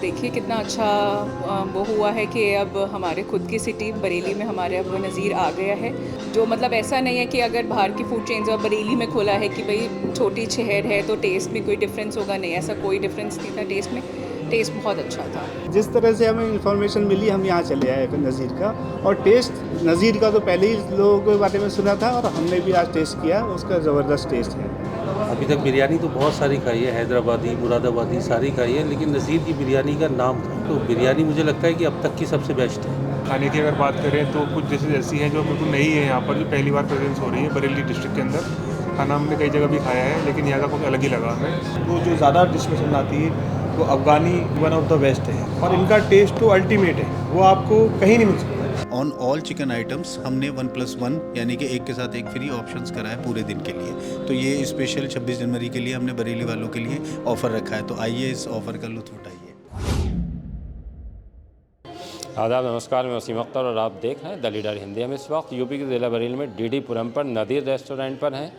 देखिए कितना अच्छा वो हुआ है कि अब हमारे खुद की सिटी बरेली में हमारे अब नज़ीर आ गया है। जो मतलब ऐसा नहीं है कि अगर बाहर की फूड चेन्स अब बरेली में खोला है कि भाई छोटी शहर है तो टेस्ट में कोई डिफरेंस होगा, नहीं, ऐसा कोई डिफरेंस नहीं था टेस्ट में। टेस्ट बहुत अच्छा था। जिस तरह से हमें इन्फॉर्मेशन मिली हम यहाँ चले आए फिर नज़ीर का। और टेस्ट नज़ीर का तो पहले ही लोगों के बारे में सुना था और हमने भी आज टेस्ट किया, उसका ज़बरदस्त टेस्ट है। अभी तक बिरयानी तो बहुत सारी खाई है, हैदराबादी, मुरादाबादी सारी खाई है, लेकिन नज़ीर की बिरयानी का नाम था। तो बिरयानी मुझे लगता है कि अब तक की सबसे बेस्ट है। खाने की अगर बात करें तो कुछ डिशेज ऐसी हैं जो बिल्कुल नई है यहाँ पर, जो पहली बार प्रेजेंस हो रही है बरेली डिस्ट्रिक्ट के अंदर। खाना हमने कई जगह भी खाया है लेकिन यहाँ का कुछ अलग ही लगा हमें। तो जो ज़्यादा डिश पसंद आती है वो Afghani one of the best है और इनका टेस्ट तो अल्टीमेट है, वो आपको कहीं नहीं मिल सकता। ऑन ऑल चिकन आइटम्स हमने 1+1 यानी कि एक के साथ एक फ्री ऑप्शंस करा है पूरे दिन के लिए। तो ये स्पेशल 26 जनवरी के लिए हमने बरेली वालों के लिए ऑफ़र रखा है, तो आइए इस ऑफ़र का लुत्फ़ उठाइए। आदाब, नमस्कार, मैं वसीम अख्तर और आप देख रहे हैं द लीडर हिंदी। हम इस वक्त यूपी के ज़िला बरेली में डीडी पुरम पर नज़ीर रेस्टोरेंट पर हैं।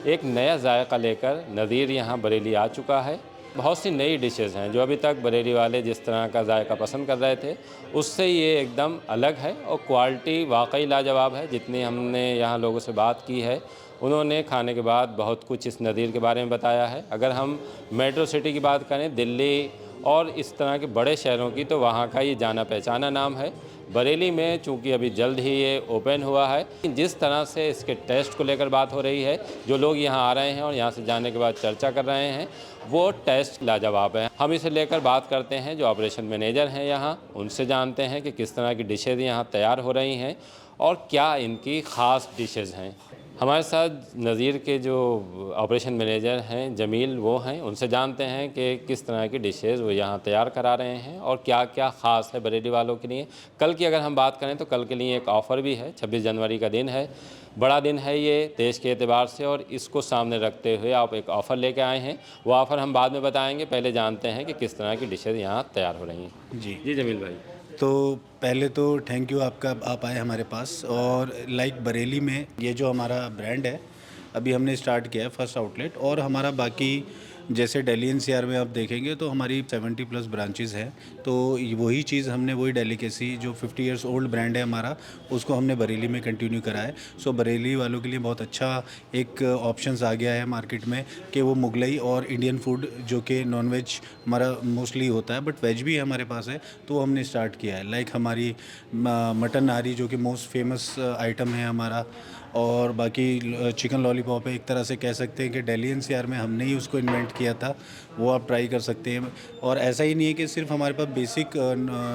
एक नया जायका लेकर नज़ीर यहाँ बरेली आ चुका है। बहुत सी नई डिशेज़ हैं जो अभी तक बरेली वाले जिस तरह का जायका पसंद कर रहे थे उससे ये एकदम अलग है और क्वालिटी वाकई लाजवाब है। जितनी हमने यहाँ लोगों से बात की है उन्होंने खाने के बाद बहुत कुछ इस नज़ीर के बारे में बताया है। अगर हम मेट्रो सिटी की बात करें, दिल्ली और इस तरह के बड़े शहरों की, तो वहाँ का ये जाना पहचाना नाम है। बरेली में चूँकि अभी जल्द ही ये ओपन हुआ है, जिस तरह से इसके टेस्ट को लेकर बात हो रही है, जो लोग यहाँ आ रहे हैं और यहाँ से जाने के बाद चर्चा कर रहे हैं, वो टेस्ट लाजवाब है। हम इसे लेकर बात करते हैं जो ऑपरेशन मैनेजर हैं यहाँ, उनसे जानते हैं कि किस तरह की डिशेज़ यहाँ तैयार हो रही हैं और क्या इनकी ख़ास डिशेज़ हैं। हमारे साथ नज़ीर के जो ऑपरेशन मैनेजर हैं जमील, वो हैं, उनसे जानते हैं कि किस तरह की डिशेज़ वो यहाँ तैयार करा रहे हैं और क्या क्या ख़ास है बरेली वालों के लिए। कल की अगर हम बात करें तो कल के लिए एक ऑफ़र भी है। 26 जनवरी का दिन है, बड़ा दिन है ये देश के एतबार से, और इसको सामने रखते हुए आप एक ऑफ़र लेके आए हैं। वो ऑफ़र हम बाद में बताएंगे, पहले जानते हैं कि किस तरह की डिशेज़ यहाँ तैयार हो रही हैं। जी जमील भाई, तो पहले तो थैंक यू आपका, आप आए हमारे पास। और लाइक बरेली में ये जो हमारा ब्रांड है अभी हमने स्टार्ट किया है फर्स्ट आउटलेट, और हमारा बाकी जैसे दिल्ली एनसीआर में आप देखेंगे तो हमारी 70+ ब्रांचेज़ हैं। तो वही चीज़ हमने, वही डेलिकेसी जो 50 इयर्स ओल्ड ब्रांड है हमारा, उसको हमने बरेली में कंटिन्यू करा है। सो बरेली वालों के लिए बहुत अच्छा एक ऑप्शंस आ गया है मार्केट में कि वो मुगलई और इंडियन फूड, जो कि नॉन वेज हमारा मोस्टली होता है बट वेज भी हमारे पास है, तो हमने स्टार्ट किया है। लाइक हमारी मटन नारी जो कि मोस्ट फेमस आइटम है हमारा, और बाकी चिकन लॉलीपॉप है। एक तरह से कह सकते हैं कि दिल्ली एनसीआर में हमने ही उसको इन्वेंट किया था, वो आप ट्राई कर सकते हैं। और ऐसा ही नहीं है कि सिर्फ हमारे पास बेसिक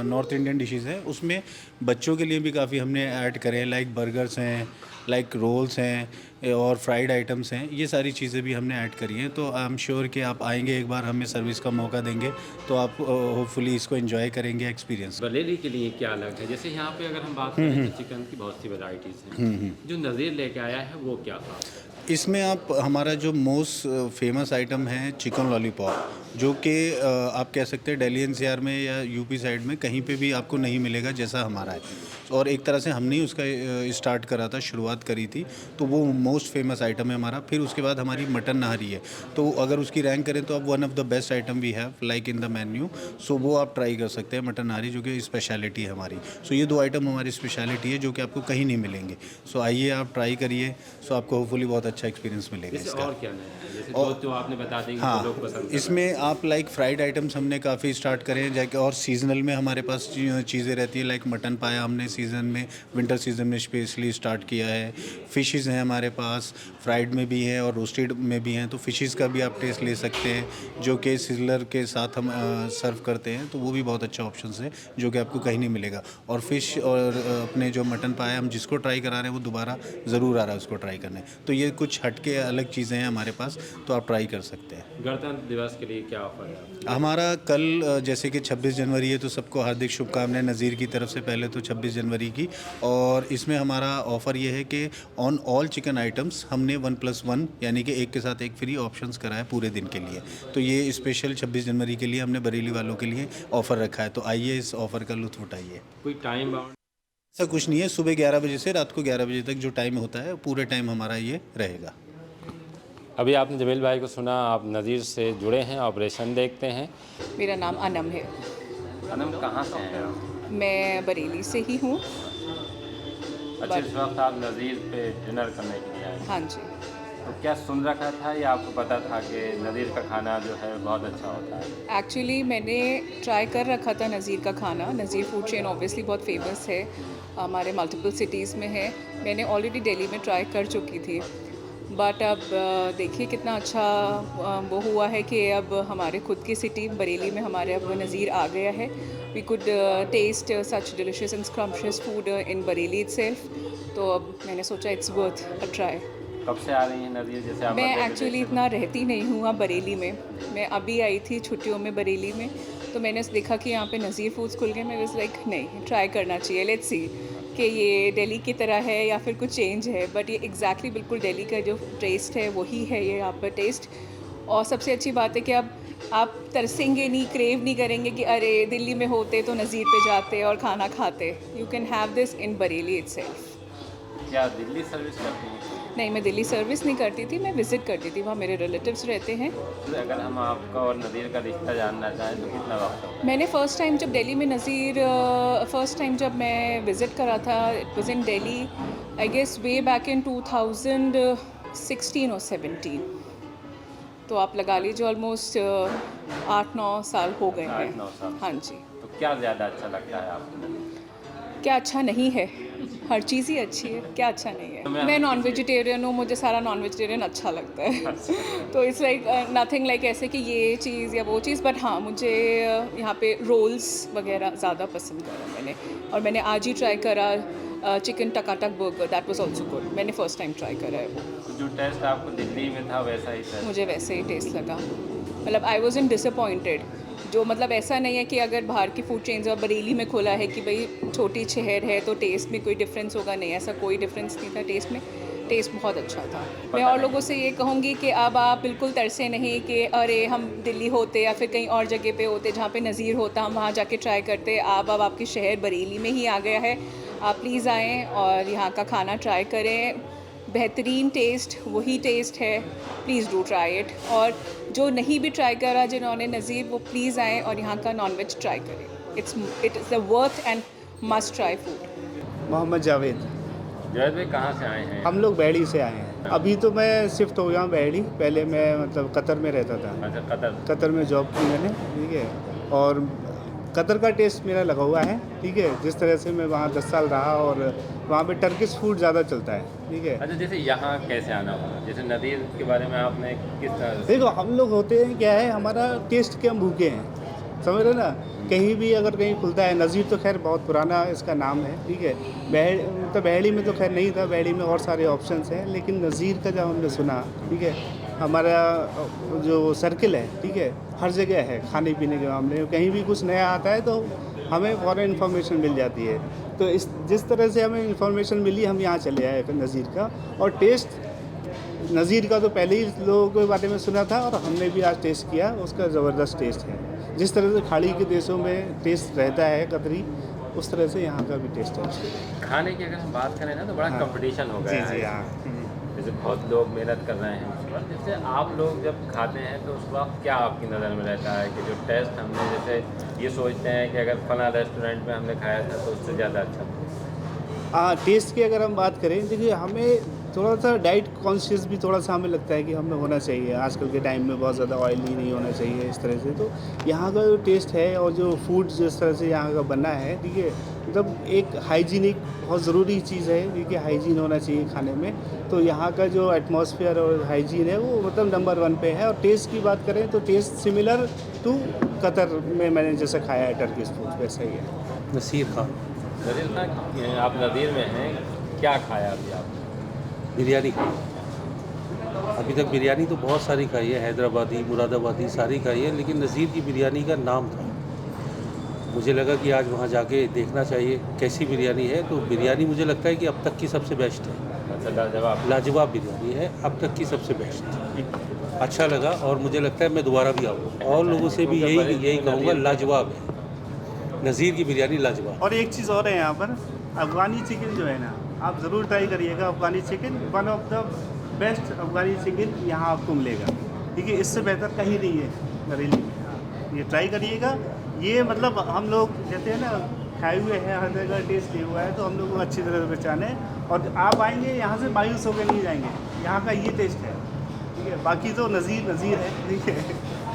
नॉर्थ इंडियन डिशेज़ हैं, उसमें बच्चों के लिए भी काफ़ी हमने ऐड करे हैं। लाइक बर्गर्स हैं, लाइक रोल्स हैं और फ्राइड आइटम्स हैं, ये सारी चीज़ें भी हमने ऐड करी हैं। तो आई एम श्योर कि आप आएंगे, एक बार हमें सर्विस का मौका देंगे तो आप होपफुली इसको एंजॉय करेंगे एक्सपीरियंस। बरेली के लिए क्या अलग है? जैसे यहाँ पे अगर हम बात करें तो चिकन की बहुत सी वैरायटीज़ हैं, जो नज़ीर लेके आया है वो क्या था? इसमें आप हमारा जो मोस्ट फेमस आइटम है चिकन लॉलीपॉप, जो कि आप कह सकते हैं दिल्ली एनसीआर में या यूपी साइड में कहीं पे भी आपको नहीं मिलेगा जैसा हमारा है। और एक तरह से हमने ही उसका स्टार्ट करा था, शुरुआत करी थी, तो वो मोस्ट फेमस आइटम है हमारा। फिर उसके बाद हमारी मटन नहारी है, तो अगर उसकी रैंक करें तो अब one of the best item we have like in the menu. So वो आप ट्राई कर सकते हैं, मटन नहारी जो कि स्पेशलिटी है हमारी। सो ये दो आइटम हमारी स्पेशलिटी है जो कि आपको कहीं नहीं मिलेंगे। सो आइए आप ट्राई करिए, सो आपको होपफुली बहुत अच्छा एक्सपीरियंस मिलेगा इसका। और क्या नया है? जैसे और जो आपने बता दी हाँ, लोग पसंद इसमें आप लाइक फ्राइड आइटम्स हमने काफ़ी स्टार्ट करे हैं जाके, और सीजनल में हमारे पास चीज़ें रहती है। लाइक मटन पाया हमने सीज़न में, विंटर सीज़न में स्पेशली स्टार्ट किया है। फ़िशेज़ हैं हमारे पास, फ्राइड में भी हैं और रोस्टेड में भी हैं, तो फ़िशेज़ का भी आप टेस्ट ले सकते हैं, जो कि सिजलर के साथ हम सर्व करते हैं, तो वो भी बहुत अच्छा ऑप्शन है जो कि आपको कहीं नहीं मिलेगा। और फ़िश और अपने जो मटन पाया हम जिसको ट्राई करा रहे हैं वो दोबारा ज़रूर आ रहा है उसको ट्राई करने। तो ये कुछ हटके अलग चीज़ें हैं हमारे पास, तो आप ट्राई कर सकते हैं। गणतंत्र दिवस के लिए क्या ऑफर है? हमारा कल जैसे कि 26 जनवरी है, तो सबको हार्दिक शुभकामनाएं नज़ीर की तरफ से, पहले तो 26 जनवरी की। और इसमें हमारा ऑफ़र ये है कि ऑन ऑल चिकन आइटम्स हमने 1+1 यानी कि एक के साथ एक फ्री ऑप्शंस करा है पूरे दिन के लिए। तो ये स्पेशल 26 जनवरी के लिए हमने बरेली वालों के लिए ऑफ़र रखा है, तो आइए इस ऑफ़र का लुत्फ़ उठाइए। कोई टाइम बाउंड? ऐसा कुछ नहीं है, सुबह 11 बजे से रात को 11 बजे तक जो टाइम होता है पूरे टाइम हमारा ये रहेगा। अभी आपने जमील भाई को सुना, आप नज़ीर से जुड़े हैं, ऑपरेशन देखते हैं। मेरा नाम अनम है। अनम कहाँ से हैं आप? मैं बरेली से ही हूँ। अच्छा, इस वक्त आप नज़ीर पे डिनर करने के लिए आए हैं। हाँ जी। तो क्या सुन रखा था या आपको पता था कि नज़ीर का खाना जो है बहुत अच्छा होता है? एक्चुअली मैंने ट्राई कर रखा था नज़ीर का खाना। नज़ीर फूड चेन ऑब्वियसली बहुत फेमस है, हमारे मल्टीपल सिटीज़ में है। मैंने ऑलरेडी दिल्ली में ट्राई कर चुकी थी, बट अब देखिए कितना अच्छा वो हुआ है कि अब हमारे खुद की सिटी बरेली में हमारे अब नज़ीर आ गया है। We could taste such delicious and scrumptious food in Bareilly itself. तो अब मैंने सोचा इट्स वर्थ अ ट्राई। कब से आ रही हैं नज़ीर? जैसे आप मैं मध्य प्रदेश एक्चुअली से- इतना रहती नहीं हूँ अब बरेली में। मैं अभी आई थी छुट्टियों में बरेली में, तो मैंने देखा कि यहाँ पे नज़ीर फूड्स खुल गए। मैं वाज लाइक नहीं, ट्राई करना चाहिए, लेट्स सी कि ये दिल्ली की तरह है या फिर कुछ चेंज है। बट ये एग्जैक्टली बिल्कुल दिल्ली का जो टेस्ट है वही है ये यहाँ पर टेस्ट। और सबसे अच्छी बात है कि अब आप तरसेंगे नहीं, क्रेव नहीं करेंगे कि अरे दिल्ली में होते तो नज़ीर पे जाते और खाना खाते। You can have this in Bareilly itself. क्या दिल्ली सर्विस करती हैं? नहीं, मैं दिल्ली सर्विस नहीं करती थी, मैं विज़िट करती थी, वहाँ मेरे रिलेटिव्स रहते हैं। अगर हम आपका और नज़ीर का रिश्ता जानना चाहें तो कितना वक्त होगा? मैंने फ़र्स्ट टाइम जब दिल्ली में नज़ीर फ़र्स्ट टाइम जब मैं विज़िट करा था, it was in Delhi, I guess way back in 2016 और 17। तो आप लगा लीजिए ऑलमोस्ट 8-9 साल हो गए हैं। 8-9 साल। हाँ जी। तो क्या ज़्यादा अच्छा लगता है आपको? क्या अच्छा नहीं है? हर चीज़ ही अच्छी है, क्या अच्छा नहीं है? मैं नॉन वेजिटेरियन हूँ, मुझे सारा नॉन वेजिटेरियन अच्छा लगता है। तो इट्स लाइक नथिंग लाइक ऐसे कि ये चीज़ या वो चीज़। बट हाँ, मुझे यहाँ पे रोल्स वगैरह ज़्यादा पसंद करा मैंने। और मैंने आज ही ट्राई करा chicken Takatak burger, that was also good. मैंने फ़र्स्ट टाइम ट्राई करा है वो। तो जो टेस्ट आपको दिल्ली में था वैसा ही था? मुझे वैसे ही टेस्ट लगा। मतलब आई वॉज इन डिसअपॉइंटेड। जो मतलब ऐसा नहीं है कि अगर बाहर की फूड चेन्स और बरेली में खोला है कि भाई छोटी शहर है तो टेस्ट में कोई डिफरेंस होगा, नहीं, ऐसा कोई डिफरेंस नहीं था टेस्ट में। टेस्ट बहुत अच्छा था। मैं और लोगों से ये कहूँगी कि अब आप बिल्कुल तरसे नहीं कि अरे हम दिल्ली होते या फिर कहीं और जगह पे होते जहाँ पे नज़ीर होता, हम वहाँ जाके ट्राई करते। अब आपकी शहर बरेली में ही आ गया है, आप प्लीज़ आएँ और यहाँ का खाना ट्राई करें। बेहतरीन टेस्ट वही टेस्ट है, प्लीज़ डू ट्राई इट। और जो नहीं भी ट्राई करा जिन्होंने नज़ीर, वो प्लीज़ आएँ और यहाँ का नॉन वेज ट्राई करें। It is the worth and must try food. Mohammed Javed. Zaid भाई कहाँ से आए हैं? हम लोग बैड़ी से आए हैं। अभी तो मैं शिफ्ट हो गया हूँ बैड़ी, पहले मैं मतलब कतर में रहता था। अच्छा, कतर। कतर में जॉब की मैंने, ठीक है। और कतर का टेस्ट मेरा लगा हुआ है, ठीक है। जिस तरह से मैं वहाँ 10 साल रहा और वहाँ पे टर्किश फूड ज़्यादा चलता है, ठीक है। अच्छा, जैसे यहाँ कैसे आना हुआ? जैसे नदीर के बारे में आपने किस तरह से? देखो हम लोग होते हैं क्या है, हमारा टेस्ट के हम भूखे हैं, समझ रहे ना। कहीं भी अगर कहीं खुलता है, नज़ीर तो खैर बहुत पुराना इसका नाम है, ठीक है। बहेड़ी में तो खैर नहीं था, बहेड़ी में और सारे ऑप्शंस हैं, लेकिन नज़ीर का जब हमने सुना, ठीक है, हमारा जो सर्किल है, ठीक है, हर जगह है खाने पीने के मामले में। कहीं भी कुछ नया आता है तो हमें फ़ौरन इन्फॉर्मेशन मिल जाती है। तो इस जिस तरह से हमें इन्फॉर्मेशन मिली, हम यहाँ चले आए नज़ीर का। और टेस्ट नज़ीर का तो पहले ही लोगों के बारे में सुना था और हमने भी आज टेस्ट किया, उसका ज़बरदस्त टेस्ट है। जिस तरह से खाड़ी के देशों में टेस्ट रहता है कतरी, उस तरह से यहाँ का भी टेस्ट है। खाने की अगर हम बात करें ना तो बड़ा हाँ। कंपटीशन हो गया जी जी है। हाँ। जैसे बहुत लोग मेहनत कर रहे हैं उस पर। जैसे आप लोग जब खाते हैं तो उस वक्त क्या आपकी नज़र में रहता है कि जो टेस्ट हमने जैसे ये सोचते हैं कि अगर फला रेस्टोरेंट में हमने खाया था तो उससे ज़्यादा अच्छा था? हाँ, टेस्ट की अगर हम बात करें, देखिए हमें थोड़ा सा डाइट कॉन्शियस भी थोड़ा सा हमें लगता है कि हमें होना चाहिए। आजकल के टाइम में बहुत ज़्यादा ऑयली नहीं होना चाहिए इस तरह से। तो यहाँ का जो टेस्ट है और जो फूड जिस तरह से यहाँ का बना है, ठीक है, मतलब एक हाइजीनिक बहुत ज़रूरी चीज़ है, ठीक है, हाइजीन होना चाहिए खाने में। तो यहाँ का जो एटमॉस्फेयर और हाइजीन है वो मतलब नंबर 1 पे है। और टेस्ट की बात करें तो टेस्ट सिमिलर टू कतर में मैंने जैसे खाया है टर्किश फूड, वैसा ही है। नसीर खान। नदीर खान, आप नदीर में हैं, क्या खाया अभी आप? बिरयानी खाई। अभी तक बिरयानी तो बहुत सारी खाई है, हैदराबादी, मुरादाबादी सारी खाई है, लेकिन नज़ीर की बिरयानी का नाम था। मुझे लगा कि आज वहाँ जाके देखना चाहिए कैसी बिरयानी है। तो बिरयानी मुझे लगता है कि अब तक की सबसे बेस्ट है। अच्छा, लाजवाब। लाजवाब बिरयानी है, अब तक की सबसे बेस्ट। अच्छा लगा और मुझे लगता है मैं दोबारा भी आऊँगा। और लोगों से भी यही कहूँगा, लाजवाब है नज़ीर की बिरयानी, लाजवाब। और एक चीज़ और है यहाँ पर, अफ़गानी चिकन जो है ना, आप ज़रूर ट्राई करिएगा। Afghani chicken one of the best Afghani chicken यहाँ आपको मिलेगा, ठीक है। इससे बेहतर कहीं नहीं है बरेली में। हाँ, ये ट्राई करिएगा, ये मतलब हम लोग कहते हैं ना, खाए हुए हैं, हर जगह टेस्ट किया हुआ है, तो हम लोग को अच्छी तरह से पहचाने। और आप आएंगे यहाँ से मायूस होकर नहीं जाएंगे, यहाँ का ये टेस्ट है, ठीक है। बाकी तो नज़ीर है, ठीक है।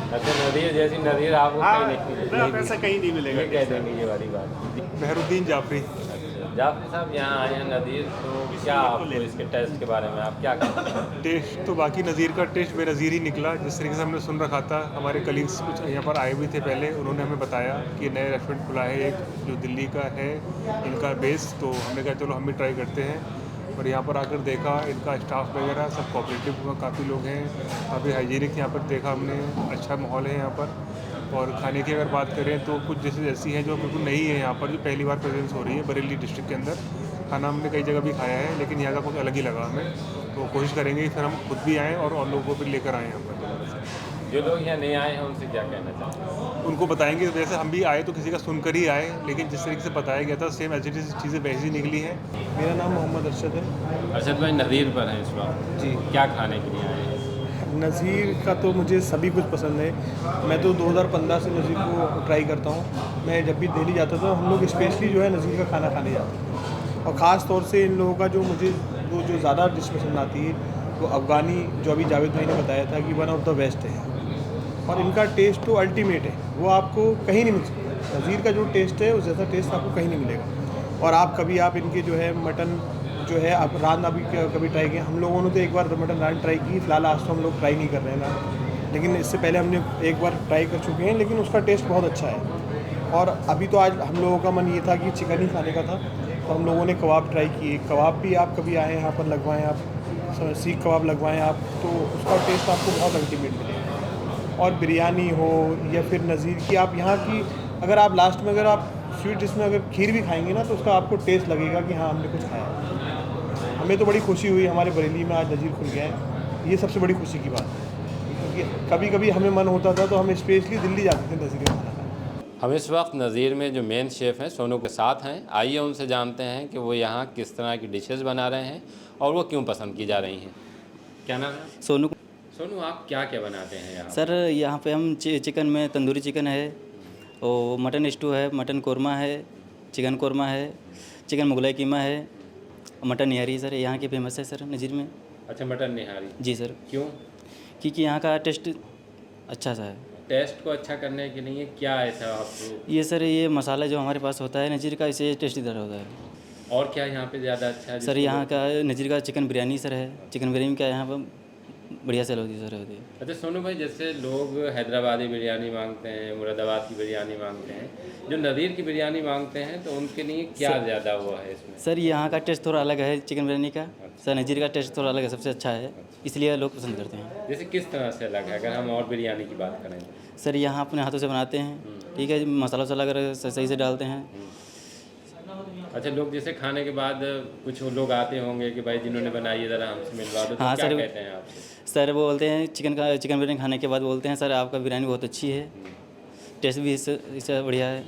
अच्छा, नज़ीर जैसी नज़ीर आपको हाँ, कहीं नहीं ऐसा कहीं नहीं मिलेगा। ये कह देंगे ये वाली बात। मेहरुद्दीन जाफरी। जाफरी साहब यहाँ आए हैं नज़ीर, तो क्या आपको इसके टेस्ट के बारे में आप क्या कहते हैं? टेस्ट तो बाकी नज़ीर का टेस्ट बेनज़ीर ही निकला, जिस तरीके से हमने सुन रखा था। हमारे कलीग्स कुछ यहाँ पर आए भी थे पहले, उन्होंने हमें बताया कि नया रेस्टोरेंट खुला है एक, जो दिल्ली का है इनका बेस। तो हमने कहा चलो हम भी ट्राई करते हैं। और यहाँ पर आकर देखा इनका स्टाफ वगैरह सब कोऑपरेटिव हुआ, काफ़ी लोग हैं, काफ़ी हाइजीनिक यहाँ पर देखा हमने, अच्छा माहौल है यहाँ पर। और खाने की अगर बात करें तो कुछ डिशेज ऐसी हैं जो बिल्कुल नई है यहाँ पर, जो पहली बार प्रेजेंस हो रही है बरेली डिस्ट्रिक्ट के अंदर। खाना हमने कई जगह भी खाया है, लेकिन यहाँ का कुछ अलग ही लगा हमें। तो कोशिश करेंगे कि फिर हम खुद भी आएँ और लोगों को भी लेकर आएँ यहाँ पर। जो लोग यहाँ नहीं आए हैं उनसे क्या कहना चाहते हैं? उनको बताएंगे, जैसे हम भी आए तो किसी का सुनकर ही आए, लेकिन जिस तरीके से बताया गया था सेम एज इट इज़ चीज़ें वैसी निकली हैं। मेरा नाम मोहम्मद अरशद है। अरशद भाई नज़ीर पर हैं इस वक्त जी। क्या खाने के लिए आए हैं? नज़ीर का तो मुझे सभी कुछ पसंद है। मैं तो 2015 से नज़ीर को ट्राई करता हूँ। मैं जब भी दिल्ली जाता था, हम लोग स्पेशली जो है नज़ीर का खाना खाने जाते हैं। और ख़ास तौर से इन लोगों का जो मुझे जो ज़्यादा डिश पसंद आती है वो अफ़गानी, जो अभी जावेद भाई ने बताया था कि वन ऑफ द बेस्ट है। और इनका टेस्ट तो अल्टीमेट है, वो आपको कहीं नहीं मिल सकता। नज़ीर का जो टेस्ट है उस जैसा टेस्ट आपको कहीं नहीं मिलेगा। और आप इनके जो है मटन जो है आप रान अभी कभी ट्राई किया? हम लोगों ने तो एक बार मटन रान ट्राई की, फिलहाल आज तो हम लोग ट्राई नहीं कर रहे हैं ना, लेकिन इससे पहले हमने एक बार ट्राई कर चुके हैं, लेकिन उसका टेस्ट बहुत अच्छा है। और अभी तो आज हम लोगों का मन ये था कि चिकन ही खाने का था, तो हम लोगों ने कबाब ट्राई किए। कबाब भी आप कभी आएँ यहाँ पर लगवाएँ, आप सीख कबाब लगवाएँ आप, तो उसका टेस्ट आपको बहुत अल्टीमेट मिलेगा। और बिरयानी हो या फिर नज़ीर की, आप यहाँ की अगर आप लास्ट में अगर आप स्वीट डिश में अगर खीर भी खाएंगे ना, तो उसका आपको टेस्ट लगेगा कि हाँ हमने कुछ खाया है। हमें तो बड़ी खुशी हुई, हमारे बरेली में आज नज़ीर खुल गया है, ये सबसे बड़ी खुशी की बात है। क्योंकि कभी कभी हमें मन होता था तो हम स्पेशली दिल्ली जाते थे नज़ीर का खाना खाने। हम इस वक्त नज़ीर में जो मेन शेफ़ हैं सोनू के साथ हैं। आइए उनसे जानते हैं कि वो यहाँ किस तरह की डिशेस बना रहे हैं और वो क्यों पसंद की जा रही हैं। क्या नाम है? सोनू। सोनू, आप क्या क्या बनाते हैं यहाँ? सर यहाँ पे हम चिकन में तंदूरी चिकन है, और मटन स्टू है, मटन कोरमा है, चिकन कोरमा है, चिकन मुगलाई कीमा है, मटन निहारी सर यहाँ की फेमस है सर नज़ीर में। अच्छा, मटन निहारी। जी सर। क्यों? क्योंकि यहाँ का टेस्ट अच्छा सा है। टेस्ट को अच्छा करने के लिए क्या ऐसा आपको? ये सर ये मसाला जो हमारे पास होता है नज़ीर का, इसे टेस्ट इधर होता है। और क्या यहाँ पे ज़्यादा अच्छा है? सर यहाँ का नज़ीर का चिकन बिरयानी सर है, चिकन बिरयानी का यहाँ पर बढ़िया सेल होती है सर होती है। अच्छा सोनू भाई, जैसे लोग हैदराबादी बिरयानी मांगते हैं, मुरादाबाद की बिरयानी मांगते हैं, जो नज़ीर की बिरयानी मांगते हैं, तो उनके लिए क्या ज़्यादा हुआ है इसमें? सर यहाँ का टेस्ट थोड़ा अलग है चिकन बिरयानी का। सर नज़ीर का टेस्ट थोड़ा अलग है, सबसे अच्छा है, इसलिए लोग पसंद करते हैं। जैसे किस तरह से अलग है अगर हम और बिरयानी की बात करें? सर यहाँ अपने हाथों से बनाते हैं, ठीक है, मसाला वसाला अगर सही से डालते हैं। अच्छा, लोग जैसे खाने के बाद कुछ लोग आते होंगे कि भाई जिन्होंने बनाई है ज़रा हमसे मिलवा दो, तो हाँ क्या सर, कहते हैं आपसे? सर वो बोलते हैं चिकन बिरयानी खाने के बाद बोलते हैं सर आपका बिरयानी बहुत अच्छी है, टेस्ट भी इससे बढ़िया है।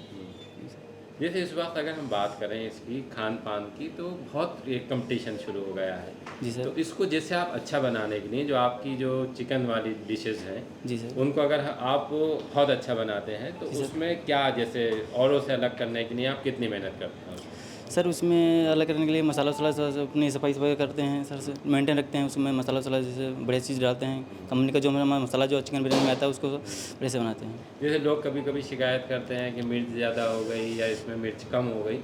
जैसे इस वक्त अगर हम बात करें इसकी खान पान की, तो बहुत एक कंपटीशन शुरू हो गया है। जी सर। तो इसको जैसे आप अच्छा बनाने के लिए, जो आपकी जो चिकन वाली डिशेस हैं, जी सर। उनको अगर आप बहुत अच्छा बनाते हैं, तो उसमें क्या जैसे औरों से अलग करने के लिए आप कितनी मेहनत करते हैं? सर उसमें अलग करने के लिए मसाला वसाला अपनी सफाई करते हैं सर, से मेंटेन रखते हैं। उसमें मसाला वसाला जैसे बढ़िया चीज़ डालते हैं, कंपनी का जो मसाला जो चिकन बिरयानी में आता है उसको बढ़िया से बनाते हैं। जैसे लोग कभी कभी शिकायत करते हैं कि मिर्च ज़्यादा हो गई या इसमें मिर्च कम हो गई,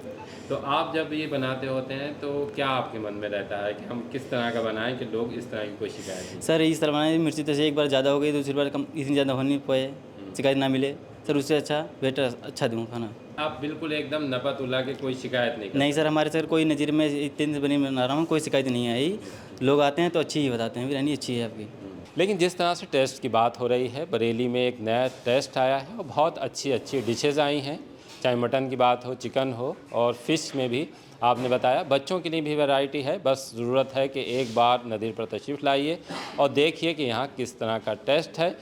तो आप जब ये बनाते होते हैं तो क्या आपके मन में रहता है कि हम किस तरह का बनाएं कि लोग इस तरह की कोई शिकायत नहीं? सर इस तरह बनाए मिर्ची जैसे एक बार ज़्यादा हो गई, दूसरी बार कम, इतनी ज़्यादा हो नहीं पाए, शिकायत ना मिले सर, उससे अच्छा बेटर अच्छा दूँ खाना। आप बिल्कुल एकदम नपत उला के कोई शिकायत नहीं करते? नहीं सर, हमारे सर कोई नज़ीर में इतने दिन से बना रहा हूँ, कोई शिकायत नहीं आई। लोग आते हैं तो अच्छी ही बताते हैं बिरयानी अच्छी है आपकी। लेकिन जिस तरह से टेस्ट की बात हो रही है, बरेली में एक नया टेस्ट आया है और बहुत अच्छी अच्छी डिशेज़ आई हैं, चाहे मटन की बात हो, चिकन हो और फ़िश में भी आपने बताया। बच्चों के लिए भी वैरायटी है, बस ज़रूरत है कि एक बार नज़ीर पर तशरीफ़ लाइए और देखिए कि यहाँ किस तरह का टेस्ट है।